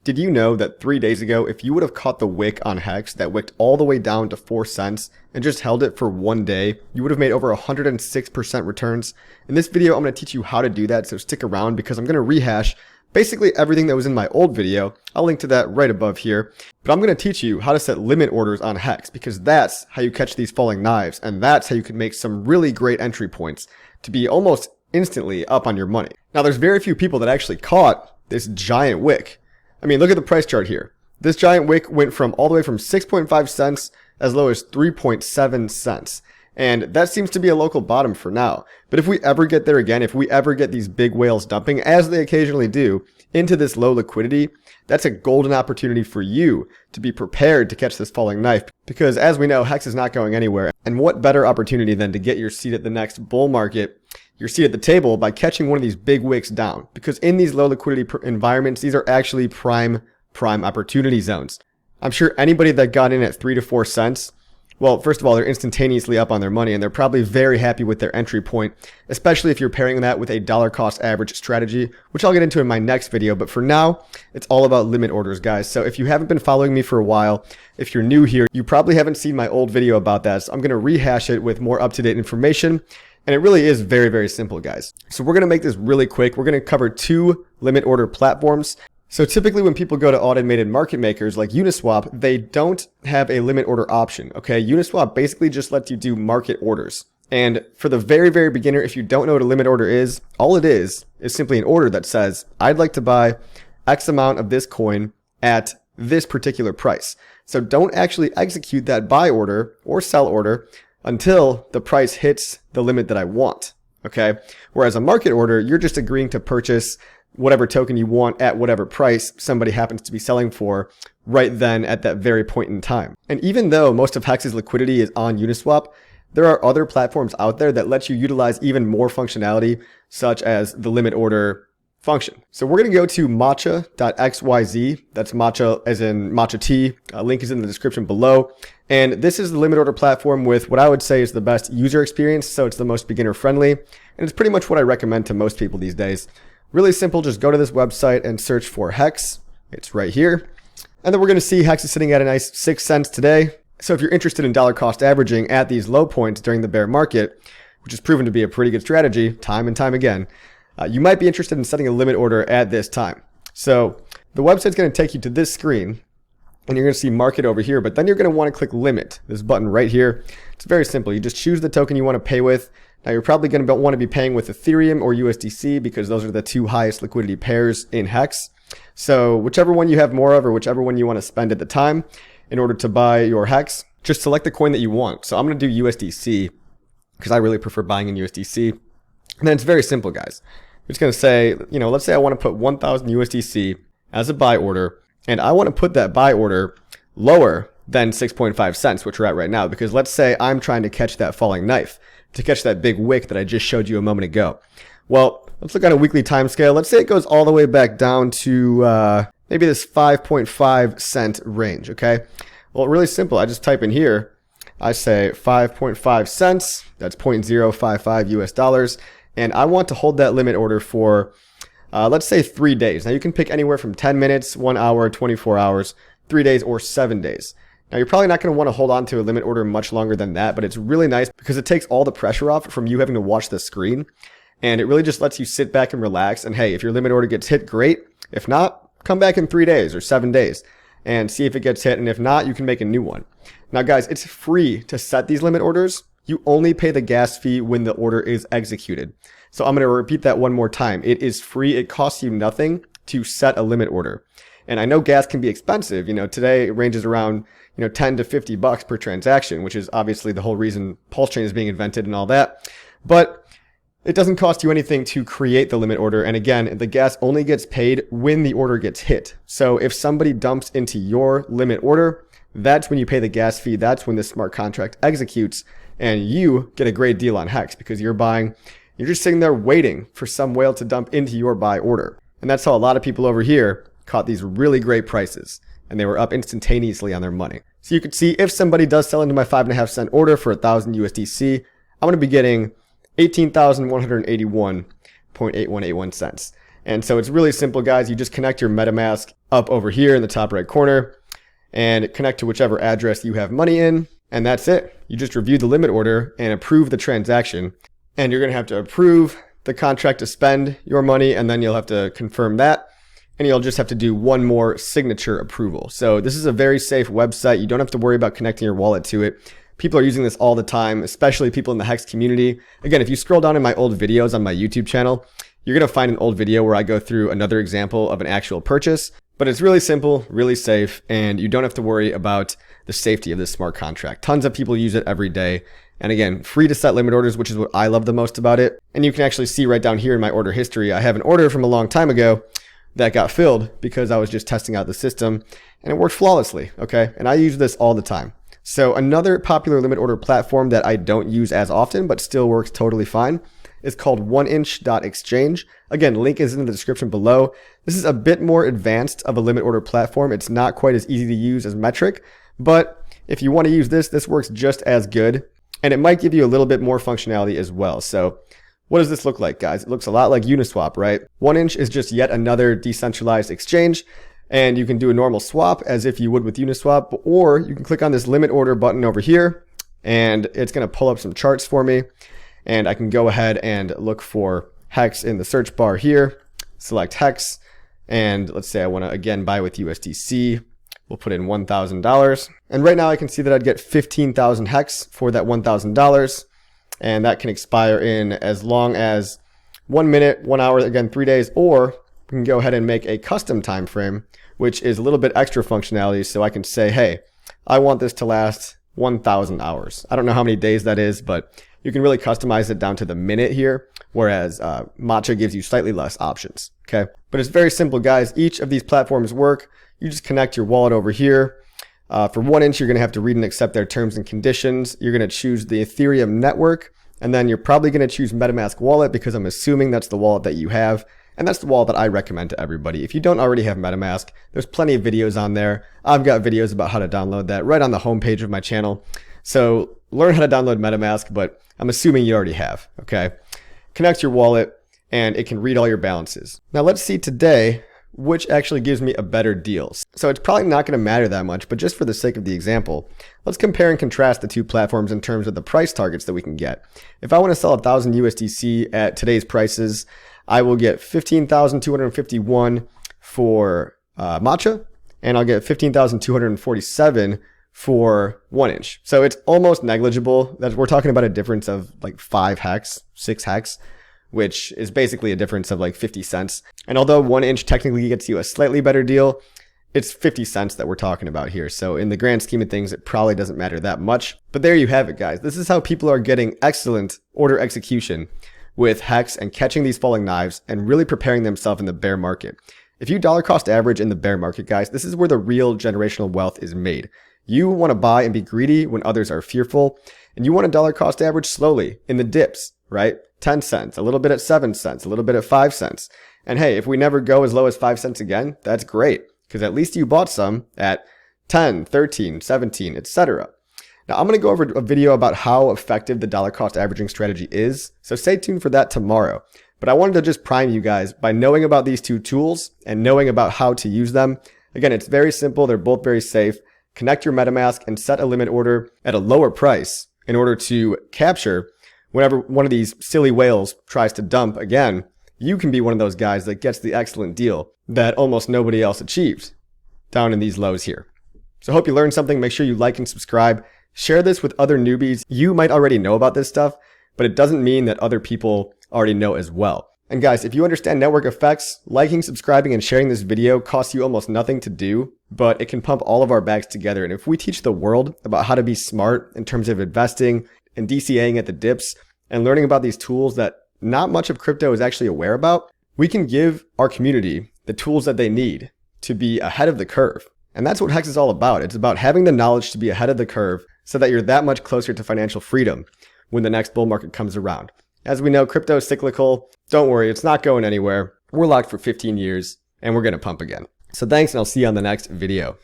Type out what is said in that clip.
Did you know that 3 days ago, if you would have caught the wick on HEX that wicked all the way down to 4 cents and just held it for 1 day, you would have made over 106% returns? In this video, I'm going to teach you how to do that, so stick around because I'm going to rehash basically everything that was in my old video. I'll link to that right above here. But I'm going to teach you how to set limit orders on HEX because that's how you catch these falling knives, and that's how you can make some really great entry points to be almost instantly up on your money. Now, there's very few people that actually caught this giant wick. I mean, look at the price chart here. This giant wick went from all the way from 6.5 cents as low as 3.7 cents. And that seems to be a local bottom for now. But if we ever get there again, if we ever get these big whales dumping, as they occasionally do, into this low liquidity, that's a golden opportunity for you to be prepared to catch this falling knife. Because as we know, HEX is not going anywhere. And what better opportunity than to get your seat at the next bull market, your seat at the table, by catching one of these big wicks down. Because in these low liquidity environments, these are actually prime opportunity zones. I'm sure anybody that got in at 3 to 4 cents, well, first of all, they're instantaneously up on their money and they're probably very happy with their entry point, especially if you're pairing that with a dollar cost average strategy, which I'll get into in my next video. But for now, it's all about limit orders, guys. So if you haven't been following me for a while, if you're new here, you probably haven't seen my old video about that. So I'm going to rehash it with more up-to-date information. And it really is very, very simple, guys. So we're going to make this really quick. We're going to cover 2 limit order platforms. So typically when people go to automated market makers like Uniswap, they don't have a limit order option, okay? Uniswap basically just lets you do market orders. And for the very, very beginner, if you don't know what a limit order is, all it is simply an order that says, I'd like to buy X amount of this coin at this particular price. So don't actually execute that buy order or sell order until the price hits the limit that I want, okay? Whereas a market order, you're just agreeing to purchase whatever token you want at whatever price somebody happens to be selling for right then at that very point in time. And even though most of HEX's liquidity is on Uniswap, there are other platforms out there that let you utilize even more functionality, such as the limit order function. So we're going to go to matcha.xyz. That's matcha as in matcha tea. Link is in the description below. And this is the limit order platform with what I would say is the best user experience. So it's the most beginner friendly. And it's pretty much what I recommend to most people these days. Really simple. Just go to this website and search for HEX. It's right here. And then we're going to see HEX is sitting at a nice 6 cents today. So if you're interested in dollar cost averaging at these low points during the bear market, which has proven to be a pretty good strategy time and time again, you might be interested in setting a limit order at this time. So the website's going to take you to this screen and you're going to see market over here, but then you're going to want to click limit, this button right here. It's very simple. You just choose the token you want to pay with. Now you're probably going to want to be paying with Ethereum or USDC because those are the 2 highest liquidity pairs in HEX. So whichever one you have more of or whichever one you want to spend at the time in order to buy your HEX, just select the coin that you want. So I'm going to do USDC because I really prefer buying in USDC. And then it's very simple, guys. I'm just going to say, let's say I want to put 1,000 USDC as a buy order, and I want to put that buy order lower than 6.5 cents, which we're at right now, because let's say I'm trying to catch that falling knife, to catch that big wick that I just showed you a moment ago. Well, let's look at a weekly time scale. Let's say it goes all the way back down to maybe this 5.5 cent range, okay? Well, really simple. I just type in here, I say 5.5 cents, that's 0.055 US dollars, and I want to hold that limit order for, let's say 3 days. Now you can pick anywhere from 10 minutes, 1 hour, 24 hours, 3 days, or 7 days. Now you're probably not going to want to hold on to a limit order much longer than that, but it's really nice because it takes all the pressure off from you having to watch the screen. And it really just lets you sit back and relax. And hey, if your limit order gets hit, great. If not, come back in 3 days or 7 days and see if it gets hit. And if not, you can make a new one. Now guys, it's free to set these limit orders. You only pay the gas fee when the order is executed. So I'm going to repeat that one more time. It is free. It costs you nothing to set a limit order. And I know gas can be expensive. Today it ranges around, 10 to 50 bucks per transaction, which is obviously the whole reason Pulse Chain is being invented and all that. But it doesn't cost you anything to create the limit order. And again, the gas only gets paid when the order gets hit. So if somebody dumps into your limit order, that's when you pay the gas fee. That's when the smart contract executes and you get a great deal on HEX because you're just sitting there waiting for some whale to dump into your buy order. And that's how a lot of people over here caught these really great prices. And they were up instantaneously on their money. So you could see if somebody does sell into my 5.5 cent order for 1,000 USDC, I'm going to be getting 18,181.8181 cents. And so it's really simple, guys. You just connect your MetaMask up over here in the top right corner and connect to whichever address you have money in. And that's it. You just review the limit order and approve the transaction. And you're going to have to approve the contract to spend your money, and then you'll have to confirm that. And you'll just have to do one more signature approval. So this is a very safe website. You don't have to worry about connecting your wallet to it. People are using this all the time, especially people in the HEX community. Again, if you scroll down in my old videos on my YouTube channel, you're going to find an old video where I go through another example of an actual purchase. But it's really simple, really safe, and you don't have to worry about the safety of this smart contract. Tons of people use it every day. And again, free to set limit orders, which is what I love the most about it. And you can actually see right down here in my order history, I have an order from a long time ago that got filled because I was just testing out the system and it worked flawlessly, okay? And I use this all the time. So another popular limit order platform that I don't use as often but still works totally fine is called 1inch.exchange. Again, link is in the description below. This is a bit more advanced of a limit order platform. It's not quite as easy to use as Metric, but if you want to use this, this works just as good, and it might give you a little bit more functionality as well. So what does this look like, guys? It looks a lot like Uniswap, right? 1inch is just yet another decentralized exchange, and you can do a normal swap as if you would with Uniswap, or you can click on this limit order button over here, and it's going to pull up some charts for me, and I can go ahead and look for HEX in the search bar here, select HEX, and let's say I want to again buy with USDC. We'll put in $1,000, and right now I can see that I'd get 15,000 HEX for that $1,000. And that can expire in as long as 1 minute, 1 hour, again, 3 days, or we can go ahead and make a custom time frame, which is a little bit extra functionality. So I can say, hey, I want this to last 1,000 hours. I don't know how many days that is, but you can really customize it down to the minute here, whereas Matcha gives you slightly less options, okay? But it's very simple, guys. Each of these platforms work. You just connect your wallet over here. For 1inch, you're going to have to read and accept their terms and conditions. You're going to choose the Ethereum network, and then you're probably going to choose MetaMask wallet because I'm assuming that's the wallet that you have, and that's the wallet that I recommend to everybody. If you don't already have MetaMask, there's plenty of videos on there. I've got videos about how to download that right on the homepage of my channel. So learn how to download MetaMask, but I'm assuming you already have, okay? Connect your wallet, and it can read all your balances. Now let's see today which actually gives me a better deal. So it's probably not going to matter that much, but just for the sake of the example, let's compare and contrast the two platforms in terms of the price targets that we can get. If I want to sell 1,000 USDC at today's prices, I will get 15,251 for Matcha, and I'll get 15,247 for 1inch. So it's almost negligible. That we're talking about a difference of like 5 HEX, 6 HEX, which is basically a difference of like 50 cents. And although 1inch technically gets you a slightly better deal, it's 50 cents that we're talking about here. So in the grand scheme of things, it probably doesn't matter that much. But there you have it, guys. This is how people are getting excellent order execution with HEX and catching these falling knives and really preparing themselves in the bear market. If you dollar cost average in the bear market, guys, this is where the real generational wealth is made. You want to buy and be greedy when others are fearful, and you want to dollar cost average slowly in the dips, right? 10 cents, a little bit at 7 cents, a little bit at 5 cents. And hey, if we never go as low as 5 cents again, that's great, because at least you bought some at 10, 13, 17, etc. Now I'm going to go over a video about how effective the dollar cost averaging strategy is, so stay tuned for that tomorrow. But I wanted to just prime you guys by knowing about these two tools and knowing about how to use them. Again, it's very simple. They're both very safe. Connect your MetaMask and set a limit order at a lower price in order to capture whenever one of these silly whales tries to dump again. You can be one of those guys that gets the excellent deal that almost nobody else achieved down in these lows here. So I hope you learned something. Make sure you like and subscribe. Share this with other newbies. You might already know about this stuff, but it doesn't mean that other people already know as well. And guys, if you understand network effects, liking, subscribing, and sharing this video costs you almost nothing to do, but it can pump all of our bags together. And if we teach the world about how to be smart in terms of investing and DCAing at the dips and learning about these tools that not much of crypto is actually aware about, we can give our community the tools that they need to be ahead of the curve. And that's what HEX is all about. It's about having the knowledge to be ahead of the curve so that you're that much closer to financial freedom when the next bull market comes around. As we know, crypto is cyclical. Don't worry, it's not going anywhere. We're locked for 15 years and we're going to pump again. So thanks, and I'll see you on the next video.